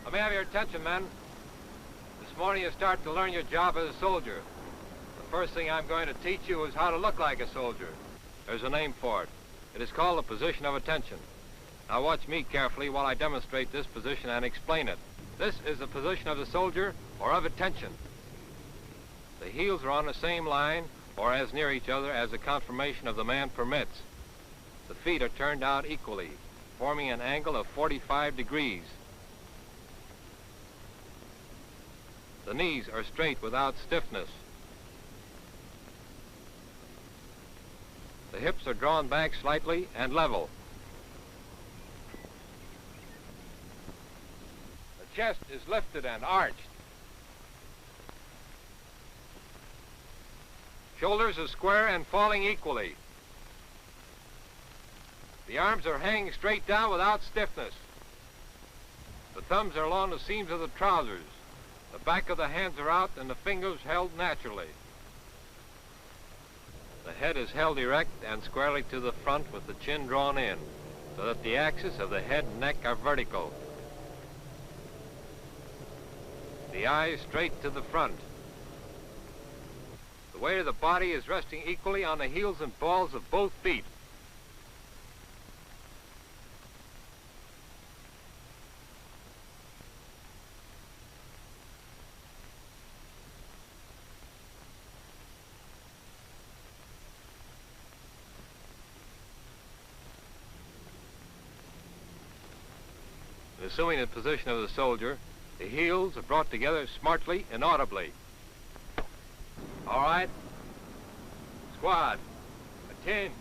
Let me have your attention, men. This morning you start to learn your job as a soldier. The first thing I'm going to teach you is how to look like a soldier. There's a name for it. It is called the position of attention. Now watch me carefully while I demonstrate this position and explain it. This is the position of the soldier, or of attention. The heels are on the same line, or as near each other as the conformation of the man permits. The feet are turned out equally, forming an angle of 45 degrees. The knees are straight without stiffness. The hips are drawn back slightly and level. The chest is lifted and arched. Shoulders are square and falling equally. The arms are hanging straight down without stiffness. The thumbs are along the seams of the trousers. The back of the hands are out and the fingers held naturally. The head is held erect and squarely to the front with the chin drawn in, so that the axis of the head and neck are vertical. The eyes straight to the front. The weight of the body is resting equally on the heels and balls of both feet. Assuming the position of the soldier, the heels are brought together smartly and audibly. All right. Squad. Attention.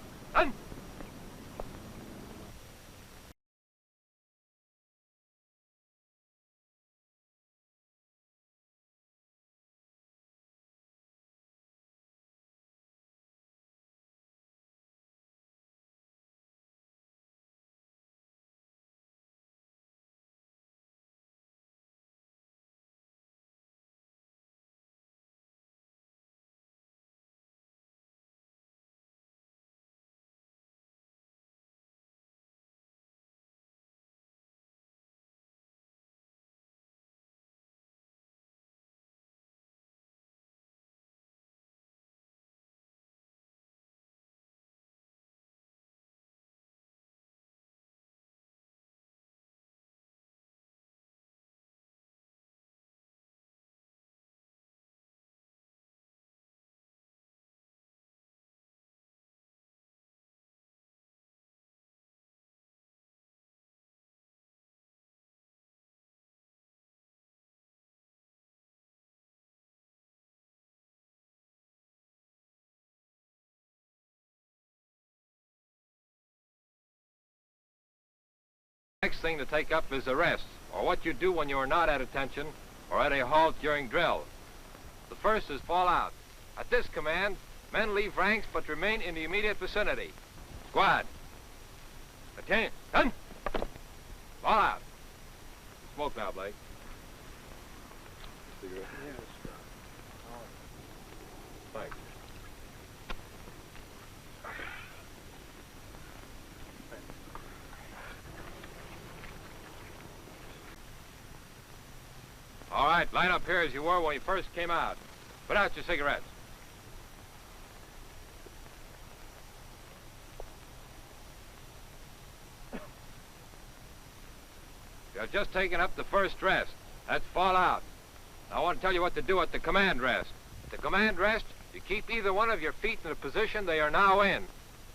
Next thing to take up is the rest, or what you do when you are not at attention or at a halt during drill. The first is fall out. At this command, men leave ranks but remain in the immediate vicinity. Squad. Attention. Fall out. Smoke now, Blake. Cigarette? Yes. Thanks. All right, line up here as you were when you first came out. Put out your cigarettes. You have just taken up the first rest. That's fall out. Now I want to tell you what to do at the command rest. At the command rest, you keep either one of your feet in the position they are now in.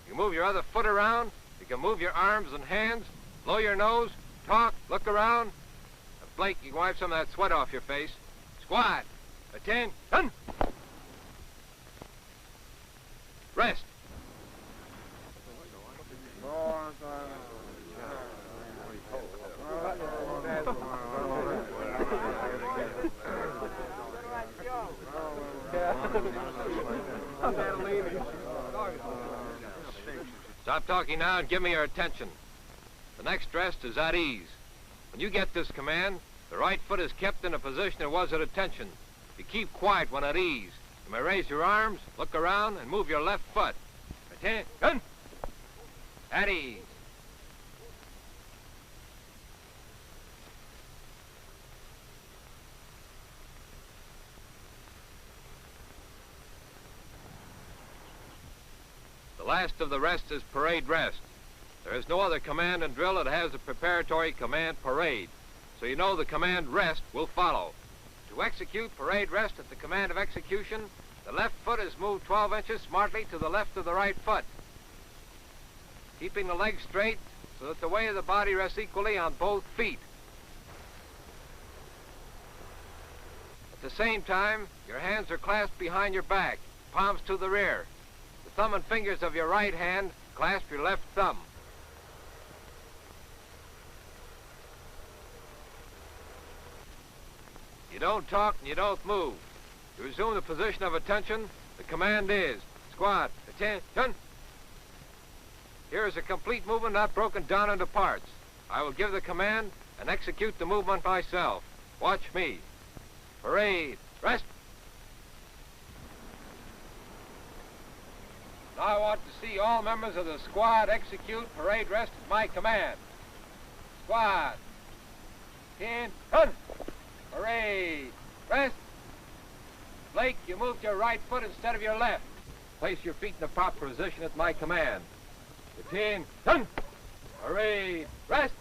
You move your other foot around. You can move your arms and hands, blow your nose, talk, look around. Blake, you can wipe some of that sweat off your face. Squad. Attention. Rest. Stop talking now and give me your attention. The next rest is at ease. When you get this command, the right foot is kept in the position it was at attention. You keep quiet when at ease. You may raise your arms, look around, and move your left foot. Attention! At ease. last of the rest is parade rest. There is no other command in drill that has a preparatory command parade, so you know the command rest will follow. To execute parade rest at the command of execution, the left foot is moved 12 inches smartly to the left of the right foot, keeping the legs straight so that the weight of the body rests equally on both feet. At the same time, your hands are clasped behind your back, palms to the rear. The thumb and fingers of your right hand clasp your left thumb. You don't talk and you don't move. To resume the position of attention, the command is squat, attention. Here is a complete movement not broken down into parts. I will give the command and execute the movement myself. Watch me. Parade, rest. Now I want to see all members of the squad execute parade rest at my command. Squad, attention. Parade, rest. Blake, you moved your right foot instead of your left. Place your feet in the proper position at my command. Attention. Parade, rest.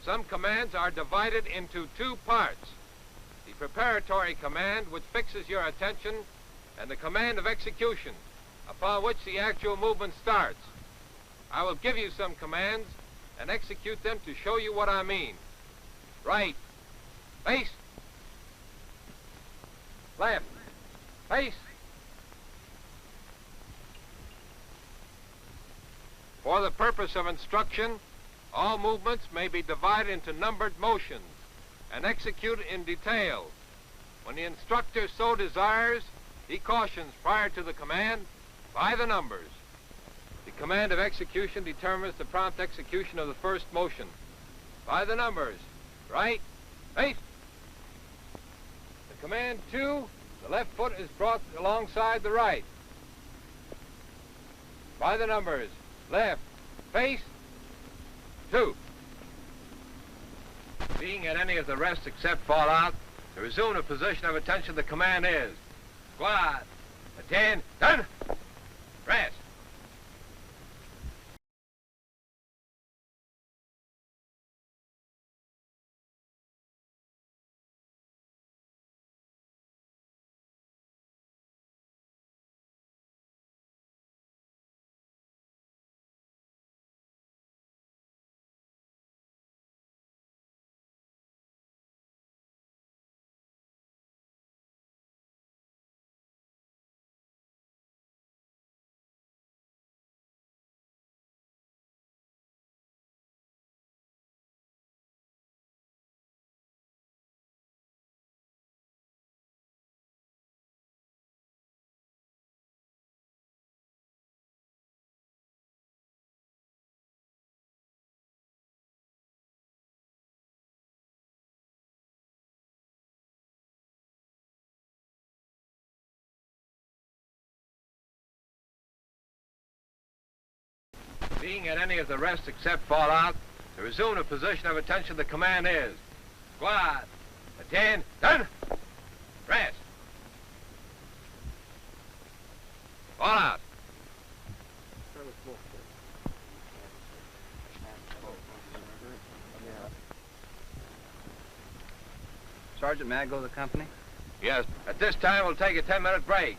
Some commands are divided into two parts. The preparatory command, which fixes your attention, and the command of execution, upon which the actual movement starts. I will give you some commands and execute them to show you what I mean. Right, face. Left, face. For the purpose of instruction, all movements may be divided into numbered motions and executed in detail. When the instructor so desires, he cautions prior to the command by the numbers. The command of execution determines the prompt execution of the first motion. By the numbers, right, face. The command 2, the left foot is brought alongside the right. By the numbers, left, face, 2. Being at any of the rests except fall out, to resume the position of attention, the command is squad, attention, rest. Being at any of the rests except fall out, to resume the position of attention, the command is squad, attention, rest. Fall out. Sergeant, may I go to the company? Yes. At this time, we'll take a 10-minute break.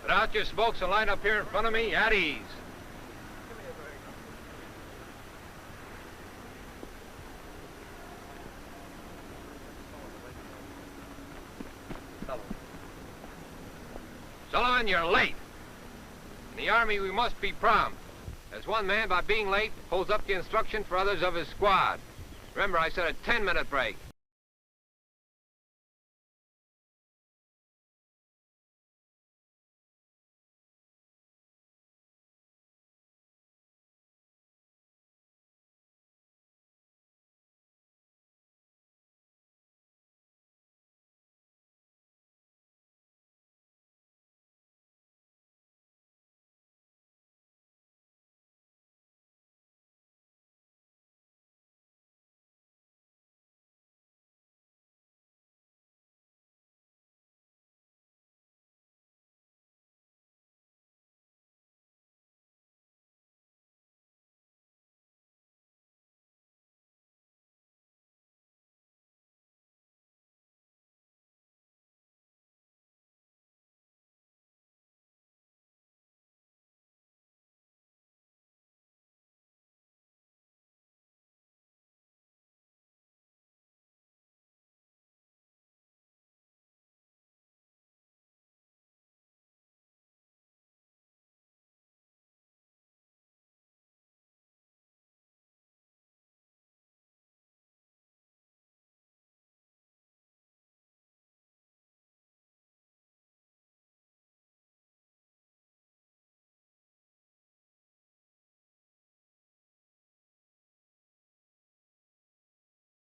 Put out your smokes and line up here in front of me at ease. Sullivan, you're late. In the Army, we must be prompt. As one man, by being late, holds up the instruction for others of his squad. Remember, I said a 10-minute break.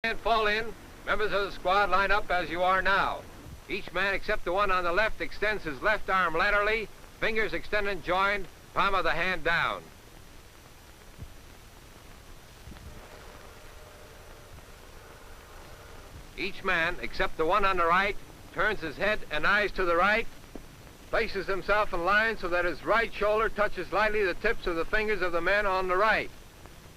And fall in. Members of the squad line up as you are now. Each man except the one on the left extends his left arm laterally, fingers extended and joined, palm of the hand down. Each man except the one on the right turns his head and eyes to the right, places himself in line so that his right shoulder touches lightly the tips of the fingers of the men on the right.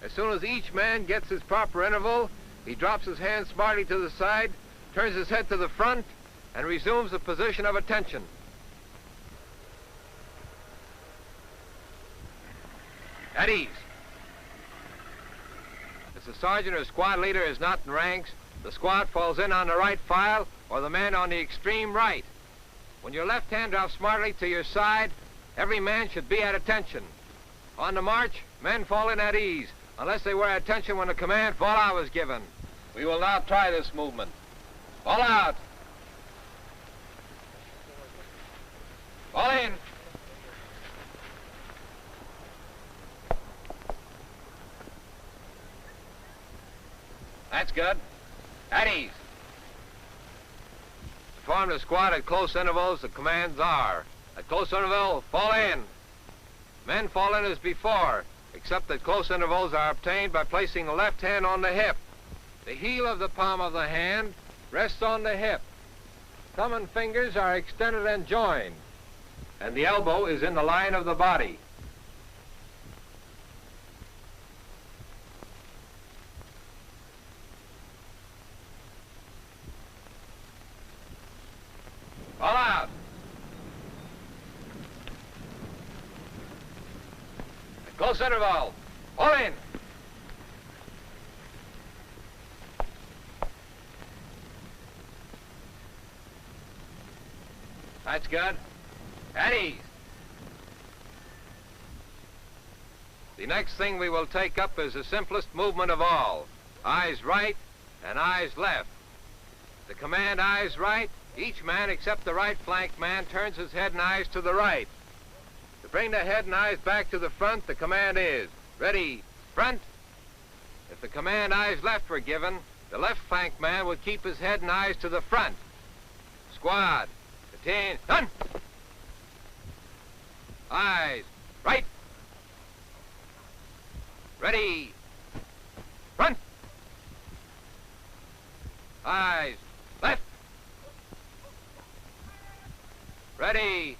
As soon as each man gets his proper interval, he drops his hand smartly to the side, turns his head to the front, and resumes the position of attention. At ease. As the sergeant or squad leader is not in ranks, the squad falls in on the right file or the man on the extreme right. When your left hand drops smartly to your side, every man should be at attention. On the march, men fall in at ease, unless they were at attention when the command fall out was given. We will now try this movement. Fall out. Fall in. That's good. At ease. To form the squad at close intervals, the commands are: at close interval, fall in. Men fall in as before, except that close intervals are obtained by placing the left hand on the hip. The heel of the palm of the hand rests on the hip. Thumb and fingers are extended and joined, and the elbow is in the line of the body. Fall out. At close interval, fall in. That's good. At ease. The next thing we will take up is the simplest movement of all. Eyes right and eyes left. The command eyes right, each man except the right flank man turns his head and eyes to the right. To bring the head and eyes back to the front, the command is: ready, front. If the command eyes left were given, the left flank man would keep his head and eyes to the front. Squad. 10, done. Eyes, right. Ready, front. Eyes, left. Ready,